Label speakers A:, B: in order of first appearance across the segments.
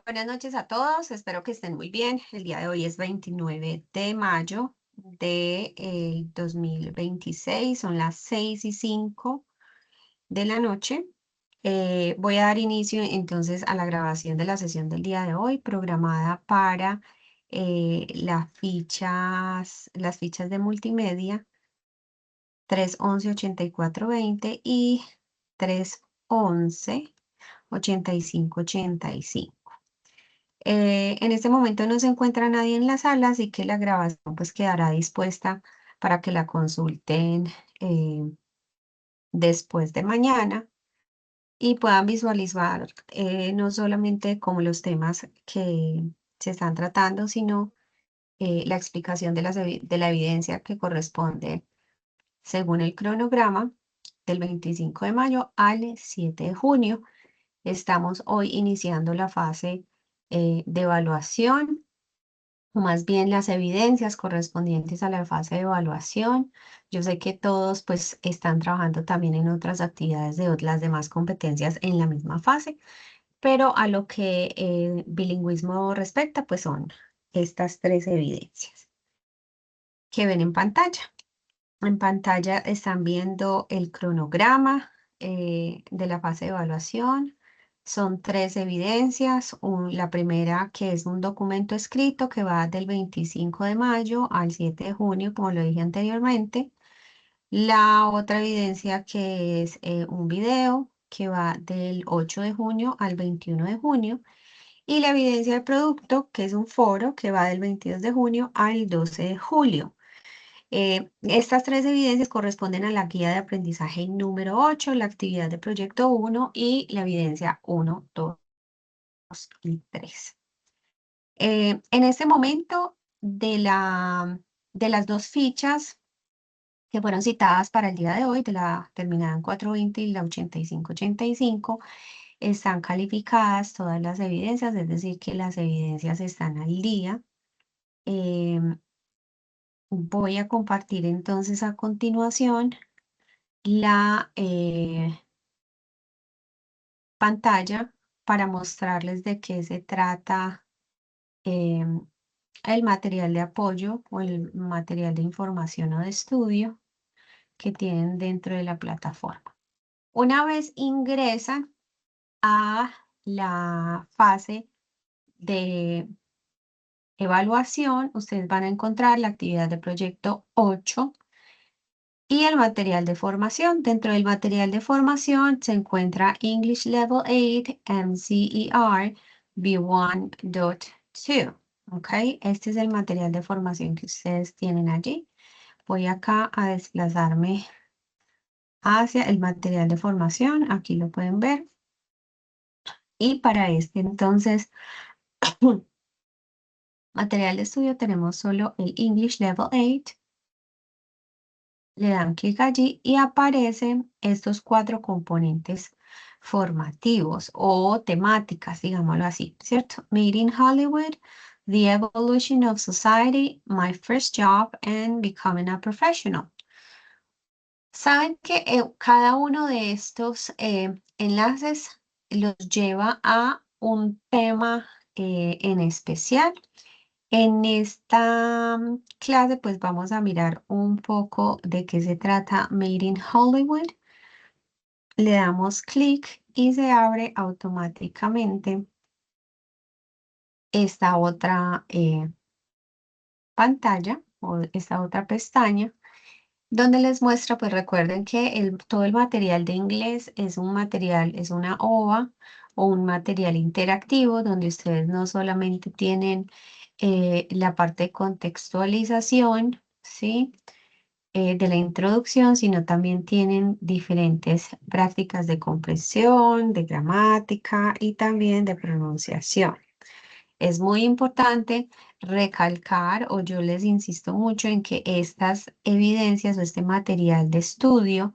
A: Buenas noches a todos, espero que estén muy bien. El día de hoy es 29 de mayo de 2026, son las 6:05 de la noche. Voy a dar inicio entonces a la grabación de la sesión del día de hoy, programada para las fichas de multimedia 311-8420 y 311-8585. En este momento no se encuentra nadie en la sala, así que la grabación pues quedará dispuesta para que la consulten eh, después de mañana y puedan visualizar no solamente como los temas que se están tratando, sino la explicación de la evidencia que corresponde según el cronograma del 25 de mayo al 7 de junio. Estamos hoy iniciando la fase de evaluación, o más bien las evidencias correspondientes a la fase de evaluación. Yo sé que todos pues están trabajando también en otras actividades de las demás competencias en la misma fase, pero a lo que bilingüismo respecta, pues son estas tres evidencias que ven en pantalla. En pantalla están viendo el cronograma de la fase de evaluación. Son tres evidencias. La primera que es un documento escrito que va del 25 de mayo al 7 de junio, como lo dije anteriormente. La otra evidencia que es un video que va del 8 de junio al 21 de junio. Y la evidencia de producto, que es un foro que va del 22 de junio al 12 de julio. Estas tres evidencias corresponden a la guía de aprendizaje número 8, la actividad de proyecto 1 y la evidencia 1, 2 y 3. En este momento de las dos fichas que fueron citadas para el día de hoy, de la terminada en 420 y la 8585, están calificadas todas las evidencias, es decir, que las evidencias están al día. Voy a compartir entonces a continuación la pantalla para mostrarles de qué se trata em, el material de apoyo o el material de información o de estudio que tienen dentro de la plataforma. Una vez ingresan a la fase de evaluación, ustedes van a encontrar la actividad de proyecto 8 y el material de formación. Dentro del material de formación se encuentra English Level 8 MCER B1.2. ¿Ok? Este es el material de formación que ustedes tienen allí. Voy acá a desplazarme hacia el material de formación. Aquí lo pueden ver. Y para este entonces, material de estudio tenemos solo el English Level 8. Le dan clic allí y aparecen estos cuatro componentes formativos o temáticas, digámoslo así, ¿cierto? Made in Hollywood, The Evolution of Society, My First Job, and Becoming a Professional. Saben que cada uno de estos enlaces los lleva a un tema en especial. En esta clase pues vamos a mirar un poco de qué se trata Made in Hollywood. Le damos clic y se abre automáticamente esta otra pantalla o esta otra pestaña donde les muestra, pues recuerden que todo el material de inglés es un material, es una OVA o un material interactivo donde ustedes no solamente tienen la parte de contextualización, ¿sí? De la introducción, sino también tienen diferentes prácticas de comprensión, de gramática y también de pronunciación. Es muy importante recalcar, o yo les insisto mucho en que estas evidencias o este material de estudio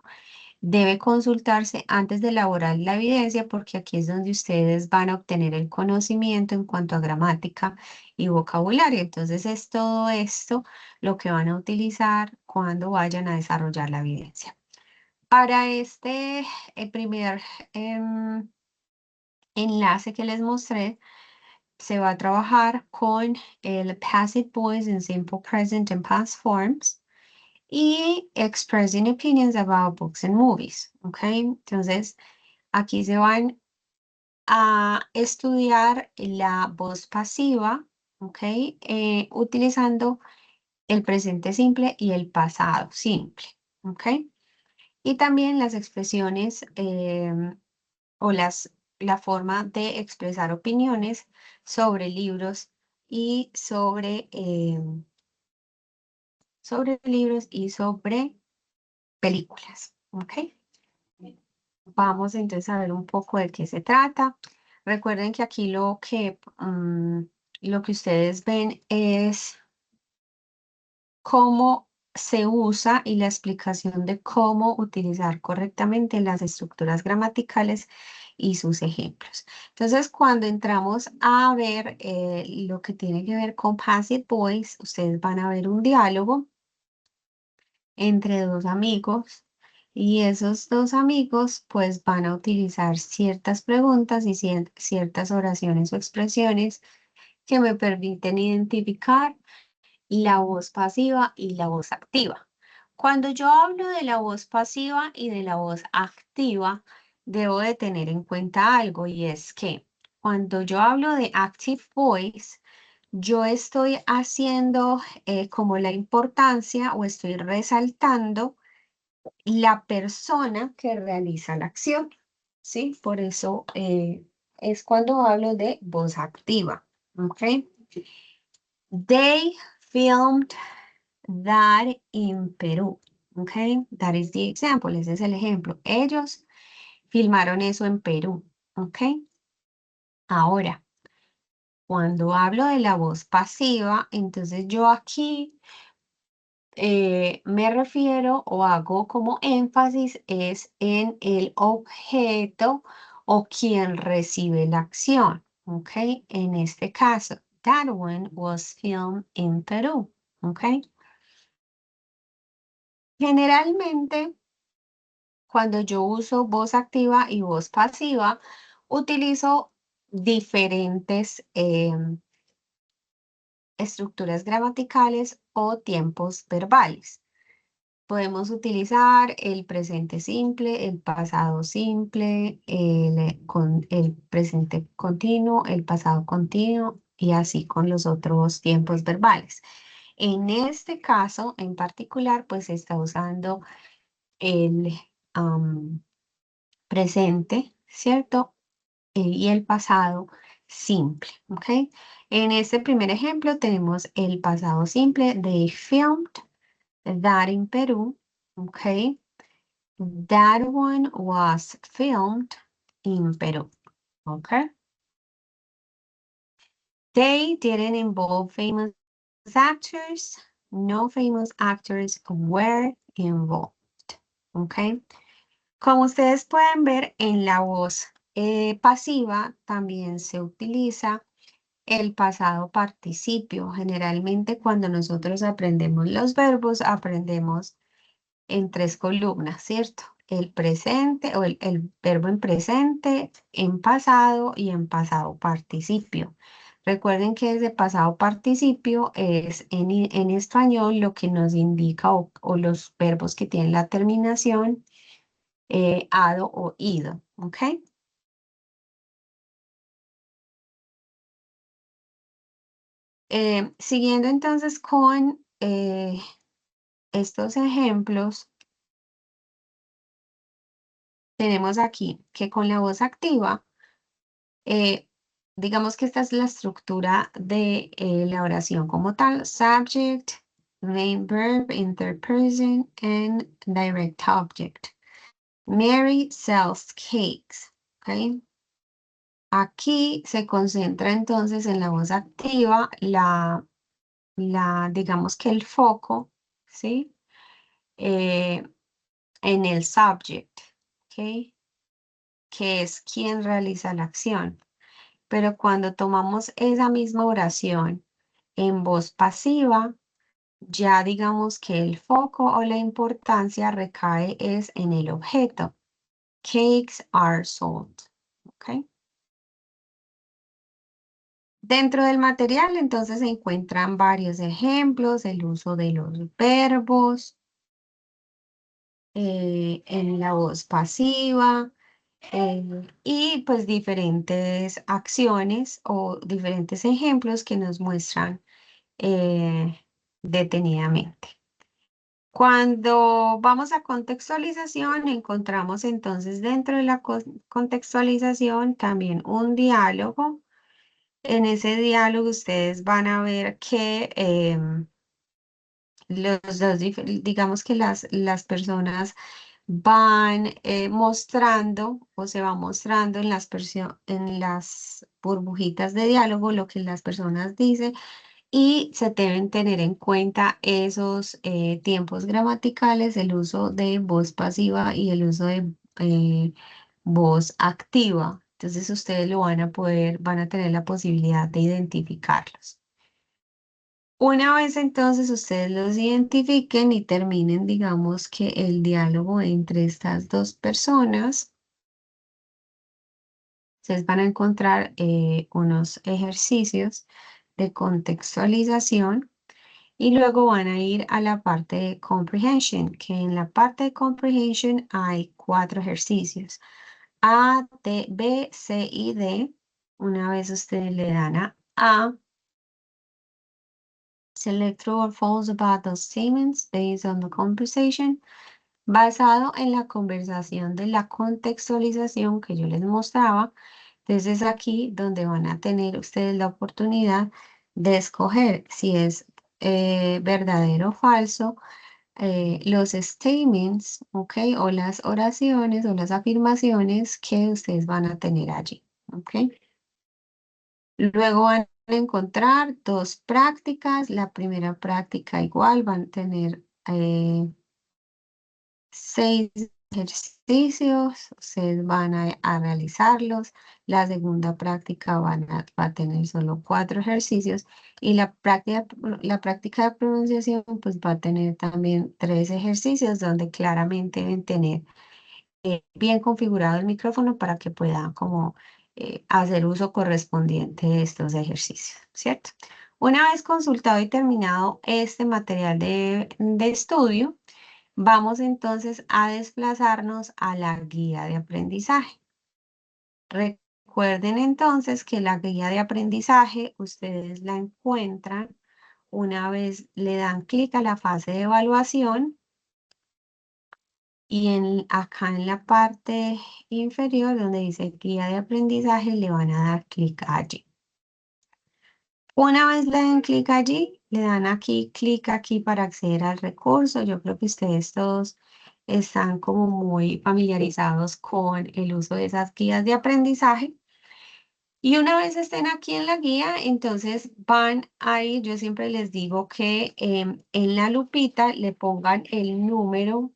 A: debe consultarse antes de elaborar la evidencia, porque aquí es donde ustedes van a obtener el conocimiento en cuanto a gramática y vocabulario. Entonces es todo esto lo que van a utilizar cuando vayan a desarrollar la evidencia. Para primer enlace que les mostré, se va a trabajar con el passive voice in simple present and past forms y expressing opinions about books and movies, ¿ok? Entonces, aquí se van a estudiar la voz pasiva, ¿ok? Utilizando el presente simple y el pasado simple, ¿ok? Y también las expresiones o la forma de expresar opiniones sobre libros y sobre libros y sobre películas, ¿ok? Vamos entonces a ver un poco de qué se trata. Recuerden que aquí lo que ustedes ven es cómo se usa y la explicación de cómo utilizar correctamente las estructuras gramaticales y sus ejemplos. Entonces, cuando entramos a ver lo que tiene que ver con passive voice, ustedes van a ver un diálogo entre dos amigos y esos dos amigos pues van a utilizar ciertas preguntas y ciertas oraciones o expresiones que me permiten identificar la voz pasiva y la voz activa. Cuando yo hablo de la voz pasiva y de la voz activa, debo de tener en cuenta algo y es que cuando yo hablo de active voice, yo estoy haciendo como la importancia o estoy resaltando la persona que realiza la acción, ¿sí? Por eso es cuando hablo de voz activa, ¿ok? They filmed that in Perú, ¿ok? That is the example, ese es el ejemplo. Ellos filmaron eso en Perú, ¿ok? Ahora, cuando hablo de la voz pasiva, entonces yo aquí me refiero o hago como énfasis es en el objeto o quien recibe la acción, ¿ok? En este caso, that one was filmed in Peru, ¿ok? Generalmente, cuando yo uso voz activa y voz pasiva, utilizo diferentes estructuras gramaticales o tiempos verbales. Podemos utilizar el presente simple, el pasado simple, el presente continuo, el pasado continuo y así con los otros tiempos verbales. En este caso en particular, pues se está usando el presente, ¿cierto? Y el pasado simple, ¿ok? En este primer ejemplo tenemos el pasado simple. They filmed that in Peru, ¿ok? That one was filmed in Peru, ¿ok? They didn't involve famous actors. No famous actors were involved, ¿ok? Como ustedes pueden ver, en la voz pasiva también se utiliza el pasado participio. Generalmente cuando nosotros aprendemos los verbos, aprendemos en tres columnas, ¿cierto? El presente o el verbo en presente, en pasado y en pasado participio. Recuerden que ese pasado participio es en español lo que nos indica o los verbos que tienen la terminación ado o ido, ¿ok? Siguiendo entonces con estos ejemplos, tenemos aquí que con la voz activa, eh, digamos que esta es la estructura de la oración como tal, subject, main verb, interperson, and direct object. Mary sells cakes, ¿ok? Aquí se concentra entonces en la voz activa, digamos que el foco, ¿sí? Eh, en el subject, ¿ok? Que es quien realiza la acción. Pero cuando tomamos esa misma oración en voz pasiva, ya digamos que el foco o la importancia recae es en el objeto. Cakes are sold, ¿ok? Dentro del material, entonces, se encuentran varios ejemplos, el uso de los verbos en la voz pasiva y pues diferentes acciones o diferentes ejemplos que nos muestran eh, detenidamente. Cuando vamos a contextualización, encontramos entonces dentro de la contextualización también un diálogo. En ese diálogo ustedes van a ver que digamos que las personas van mostrando o se va mostrando en en las burbujitas de diálogo lo que las personas dicen y se deben tener en cuenta esos tiempos gramaticales, el uso de voz pasiva y el uso de voz activa. Entonces ustedes lo van a van a tener la posibilidad de identificarlos. Una vez entonces ustedes los identifiquen y terminen, digamos que el diálogo entre estas dos personas, ustedes van a encontrar unos ejercicios de contextualización y luego van a ir a la parte de comprehension, que en la parte de comprehension hay 4 ejercicios. A, D, B, C y D. Una vez ustedes le dan a A, select true or false about those statements based on the conversation. Basado en la conversación de la contextualización que yo les mostraba, entonces aquí donde van a tener ustedes la oportunidad de escoger si es verdadero o falso los statements, ¿ok? O las oraciones o las afirmaciones que ustedes van a tener allí, ¿ok? Luego van a encontrar 2 prácticas. La primera práctica igual van a tener 6 ejercicios, ustedes van a realizarlos. La segunda práctica va a tener solo 4 ejercicios y la práctica de pronunciación pues va a tener también 3 ejercicios donde claramente deben tener bien configurado el micrófono para que puedan como hacer uso correspondiente de estos ejercicios, ¿cierto? Una vez consultado y terminado este material de estudio, vamos entonces a desplazarnos a la guía de aprendizaje. Recuerden entonces que la guía de aprendizaje ustedes la encuentran una vez le dan clic a la fase de evaluación y acá en la parte inferior donde dice guía de aprendizaje le van a dar clic allí. Una vez le den clic allí, le dan aquí clic aquí para acceder al recurso. Yo creo que ustedes todos están como muy familiarizados con el uso de esas guías de aprendizaje. Y una vez estén aquí en la guía, entonces van ahí, yo siempre les digo que en la lupita le pongan el número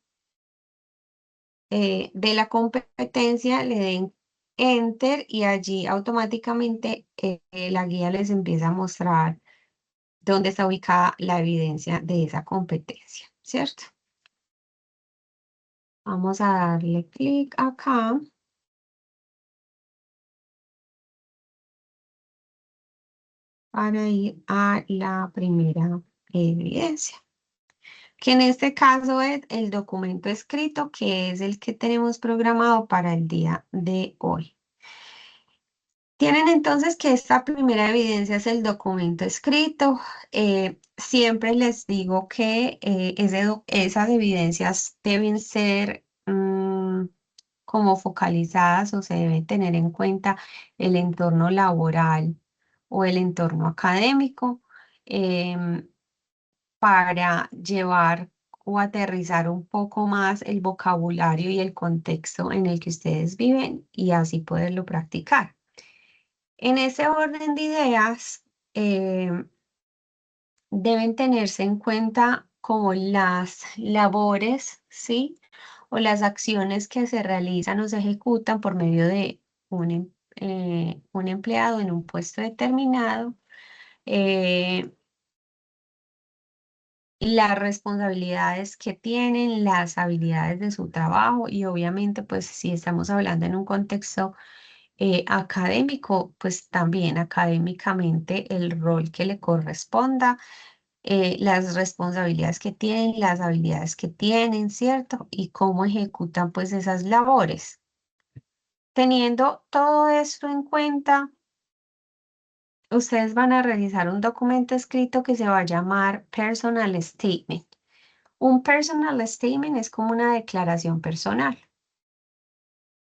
A: de la competencia, le den enter y allí automáticamente la guía les empieza a mostrar dónde está ubicada la evidencia de esa competencia, ¿cierto? Vamos a darle clic acá para ir a la primera evidencia, que en este caso es el documento escrito, que es el que tenemos programado para el día de hoy. Tienen entonces que esta primera evidencia es el documento escrito. Siempre les digo que esas evidencias deben ser como focalizadas o se debe tener en cuenta el entorno laboral o el entorno académico em, para llevar o aterrizar un poco más el vocabulario y el contexto en el que ustedes viven y así poderlo practicar. En ese orden de ideas, deben tenerse en cuenta como las labores, ¿sí? O las acciones que se realizan o se ejecutan por medio de un empleado en un puesto determinado, eh, las responsabilidades que tienen, las habilidades de su trabajo y obviamente, pues si estamos hablando en un contexto Académico, pues también académicamente el rol que le corresponda, las responsabilidades que tienen, las habilidades que tienen, ¿cierto? Y cómo ejecutan pues esas labores. Teniendo todo esto en cuenta, ustedes van a realizar un documento escrito que se va a llamar Personal Statement. Un Personal Statement es como una declaración personal.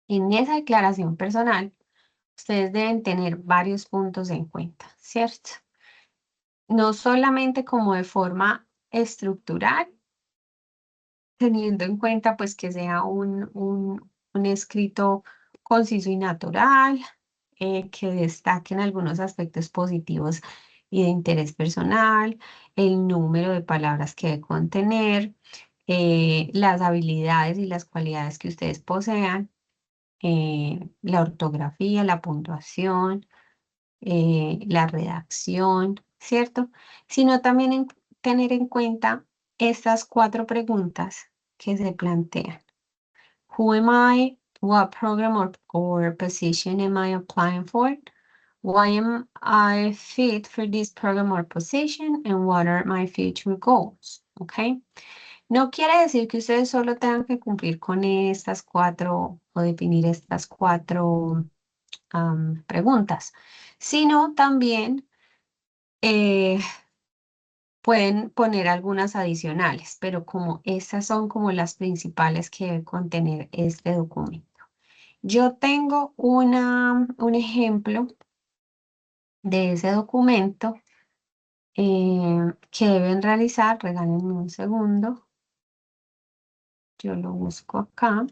A: En esa declaración personal, ustedes deben tener varios puntos en cuenta, ¿cierto? No solamente como de forma estructural, teniendo en cuenta pues que sea un escrito conciso y natural, que destaquen algunos aspectos positivos y de interés personal, el número de palabras que debe contener, las habilidades y las cualidades que ustedes posean, la ortografía, la puntuación, la redacción, ¿cierto? Sino también tener en cuenta estas cuatro preguntas que se plantean. Who am I? What program or position am I applying for? Why am I fit for this program or position? And what are my future goals? ¿Ok? No quiere decir que ustedes solo tengan que cumplir con estas cuatro o definir estas cuatro preguntas, sino también eh, pueden poner algunas adicionales, pero como estas son como las principales que debe contener este documento. Yo tengo un ejemplo de ese documento que deben realizar. Regálenme un segundo. Yo lo busco acá.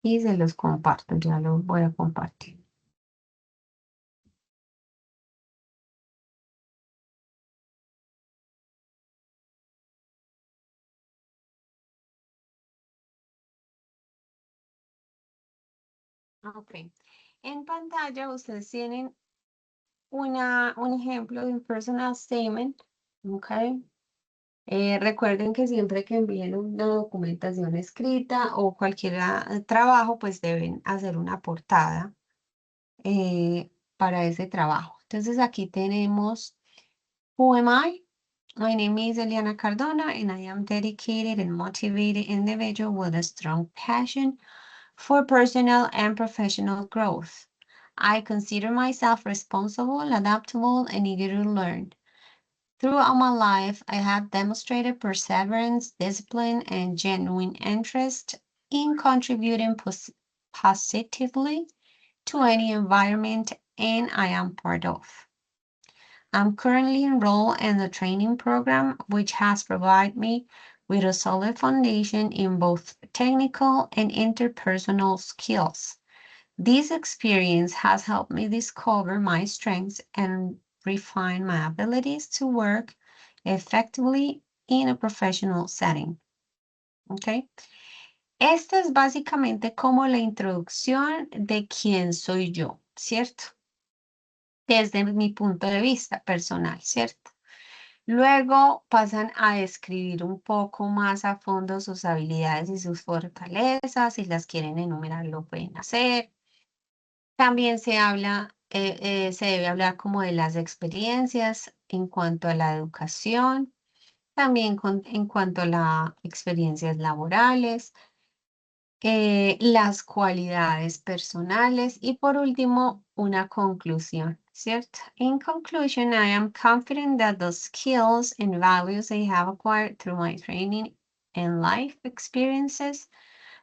A: Y se los comparto. Ya los voy a compartir. Ok. En pantalla ustedes tienen un ejemplo de un personal statement. Ok. Recuerden que siempre que envíen una documentación escrita o cualquier trabajo, pues deben hacer una portada para ese trabajo. Entonces aquí tenemos Who am I? My name is Eliana Cardona and I am dedicated and motivated individual with a strong passion for personal and professional growth. I consider myself responsible, adaptable, and eager to learn. Throughout my life, I have demonstrated perseverance, discipline, and genuine interest in contributing positively to any environment and I am part of. I'm currently enrolled in the training program, which has provided me with a solid foundation in both technical and interpersonal skills. This experience has helped me discover my strengths and refine my abilities to work effectively in a professional setting. ¿Ok? Esta es básicamente como la introducción de quién soy yo, ¿cierto? Desde mi punto de vista personal, ¿cierto? Luego pasan a describir un poco más a fondo sus habilidades y sus fortalezas. Si las quieren enumerar, lo pueden hacer. También se debe hablar como de las experiencias en cuanto a la educación, también en cuanto a las experiencias laborales, las cualidades personales y por último, una conclusión, ¿cierto? In conclusion, I am confident that the skills and values I have acquired through my training and life experiences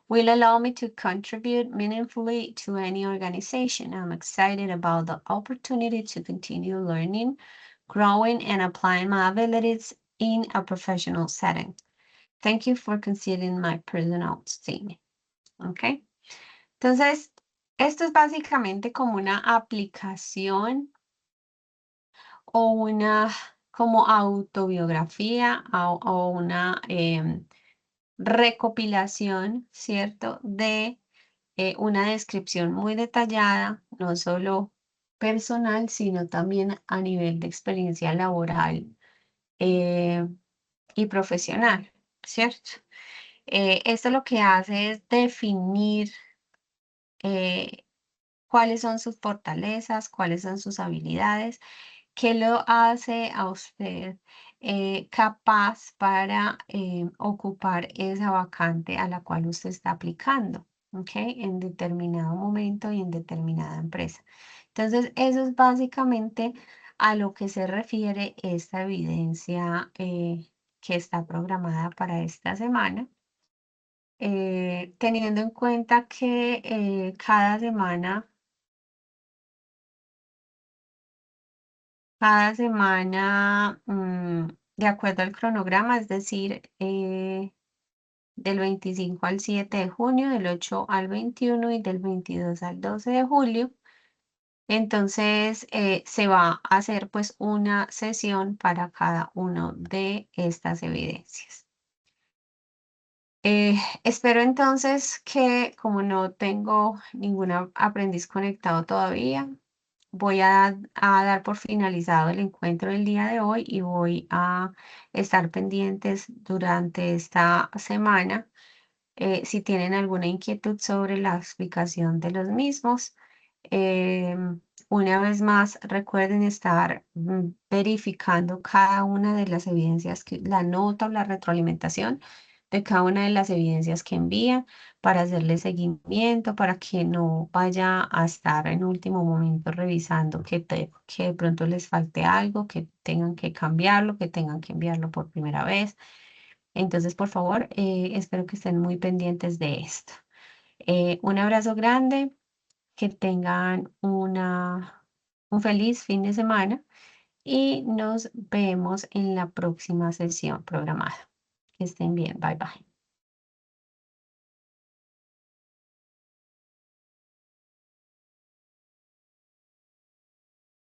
A: will allow me to contribute meaningfully to any organization. I'm excited about the opportunity to continue learning, growing, and applying my abilities in a professional setting. Thank you for considering my personal statement. ¿Ok? Entonces, esto es básicamente como una aplicación o una como autobiografía o una recopilación, ¿cierto? De una descripción muy detallada, no solo personal, sino también a nivel de experiencia laboral eh, y profesional, ¿cierto? Esto lo que hace es definir eh, cuáles son sus fortalezas, cuáles son sus habilidades, qué lo hace a usted capaz para ocupar esa vacante a la cual usted está aplicando, ¿ok? En determinado momento y en determinada empresa. Entonces, eso es básicamente a lo que se refiere esta evidencia que está programada para esta semana. Teniendo en cuenta que cada semana, de acuerdo al cronograma, es decir, del 25 al 7 de junio, del 8 al 21 y del 22 al 12 de julio, entonces se va a hacer pues una sesión para cada uno de estas evidencias. Espero entonces que como no tengo ningún aprendiz conectado todavía, voy a dar por finalizado el encuentro del día de hoy y voy a estar pendientes durante esta semana si tienen alguna inquietud sobre la explicación de los mismos. Una vez más, recuerden estar verificando cada una de las evidencias, la nota o la retroalimentación de cada una de las evidencias que envían para hacerle seguimiento, para que no vaya a estar en último momento revisando que de pronto les falte algo, que tengan que cambiarlo, que tengan que enviarlo por primera vez. Entonces, por favor, espero que estén muy pendientes de esto. Un abrazo grande, que tengan un feliz fin de semana y nos vemos en la próxima sesión programada. Que estén bien, bye bye.